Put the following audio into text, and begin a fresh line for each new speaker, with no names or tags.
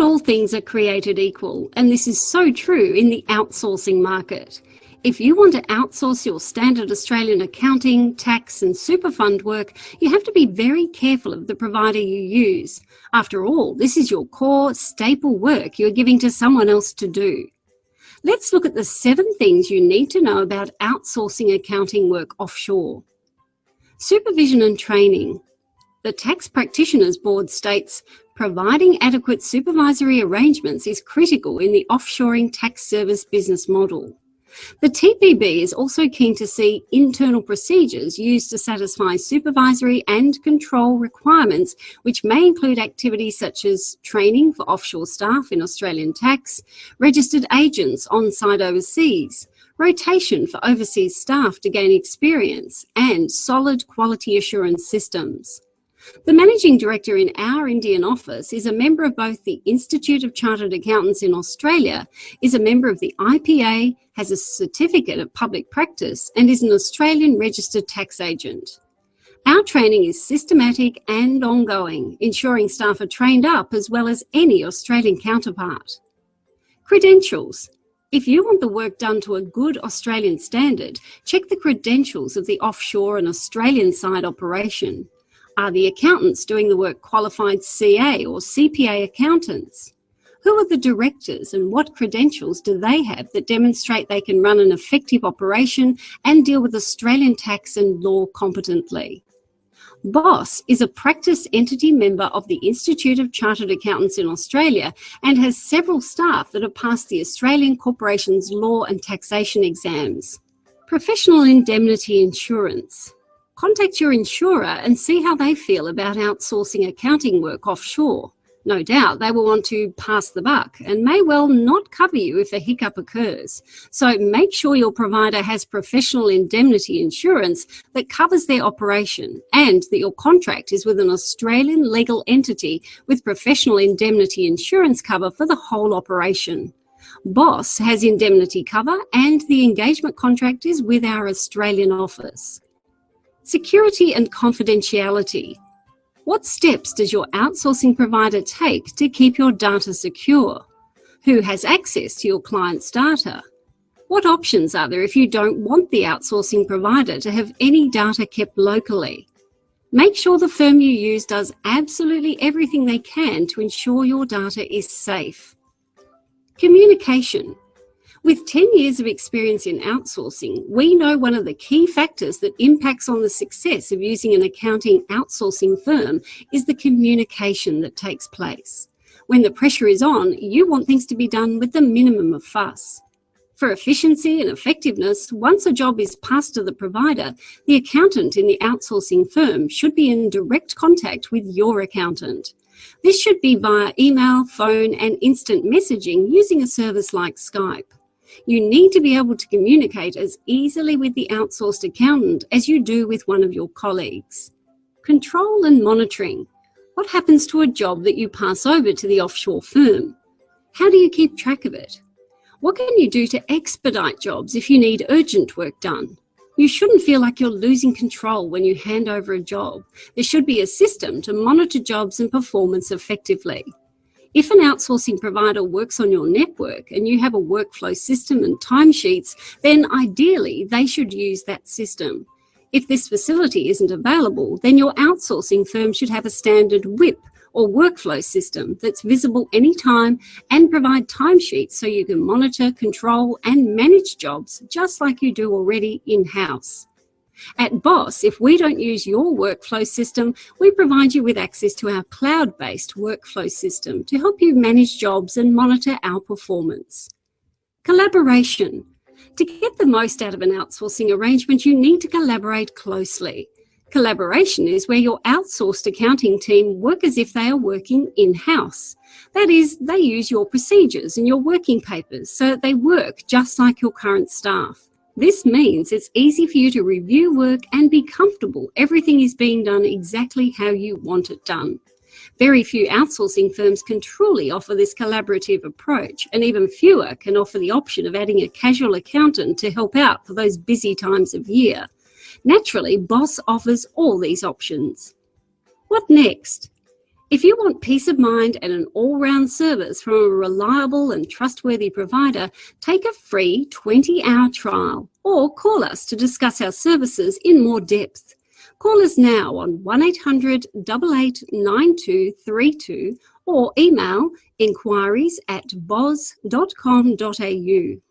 Not all things are created equal, and this is so true in the outsourcing market. If you want to outsource your standard Australian accounting, tax and super fund work, you have to be very careful of the provider you use. After all, this is your core, staple work you're giving to someone else to do. Let's look at the 7 things you need to know about outsourcing accounting work offshore. Supervision and training. The Tax Practitioners Board states, providing adequate supervisory arrangements is critical in the offshoring tax service business model. The TPB is also keen to see internal procedures used to satisfy supervisory and control requirements, which may include activities such as training for offshore staff in Australian tax, registered agents on site overseas, rotation for overseas staff to gain experience, and solid quality assurance systems. The Managing Director in our Indian office is a member of both the Institute of Chartered Accountants in Australia, is a member of the IPA, has a certificate of public practice, and is an Australian registered tax agent. Our training is systematic and ongoing, ensuring staff are trained up as well as any Australian counterpart. Credentials. If you want the work done to a good Australian standard, check the credentials of the offshore and Australian side operation. Are the accountants doing the work qualified CA or CPA accountants? Who are the directors and what credentials do they have that demonstrate they can run an effective operation and deal with Australian tax and law competently? BOSS is a practice entity member of the Institute of Chartered Accountants in Australia and has several staff that have passed the Australian Corporations Law and Taxation exams. Professional indemnity insurance. Contact your insurer and see how they feel about outsourcing accounting work offshore. No doubt they will want to pass the buck and may well not cover you if a hiccup occurs. So make sure your provider has professional indemnity insurance that covers their operation and that your contract is with an Australian legal entity with professional indemnity insurance cover for the whole operation. BOSS has indemnity cover and the engagement contract is with our Australian office. Security and confidentiality. What steps does your outsourcing provider take to keep your data secure? Who has access to your client's data? What options are there if you don't want the outsourcing provider to have any data kept locally? Make sure the firm you use does absolutely everything they can to ensure your data is safe. Communication. With 10 years of experience in outsourcing, we know one of the key factors that impacts on the success of using an accounting outsourcing firm is the communication that takes place. When the pressure is on, you want things to be done with the minimum of fuss. For efficiency and effectiveness, once a job is passed to the provider, the accountant in the outsourcing firm should be in direct contact with your accountant. This should be via email, phone, and instant messaging using a service like Skype. You need to be able to communicate as easily with the outsourced accountant as you do with one of your colleagues. Control and monitoring. What happens to a job that you pass over to the offshore firm? How do you keep track of it? What can you do to expedite jobs if you need urgent work done? You shouldn't feel like you're losing control when you hand over a job. There should be a system to monitor jobs and performance effectively. If an outsourcing provider works on your network and you have a workflow system and timesheets, then ideally they should use that system. If this facility isn't available, then your outsourcing firm should have a standard WIP or workflow system that's visible anytime and provide timesheets so you can monitor, control and manage jobs just like you do already in-house. At BOSS, if we don't use your workflow system, we provide you with access to our cloud-based workflow system to help you manage jobs and monitor our performance. Collaboration. To get the most out of an outsourcing arrangement, you need to collaborate closely. Collaboration is where your outsourced accounting team work as if they are working in-house. That is, they use your procedures and your working papers so that they work just like your current staff. This means it's easy for you to review work and be comfortable everything is being done exactly how you want it done. Very few outsourcing firms can truly offer this collaborative approach, and even fewer can offer the option of adding a casual accountant to help out for those busy times of year. Naturally, BOSS offers all these options. What next? If you want peace of mind and an all-round service from a reliable and trustworthy provider, take a free 20-hour trial or call us to discuss our services in more depth. Call us now on 1800 88 9232 or email inquiries@bos.com.au.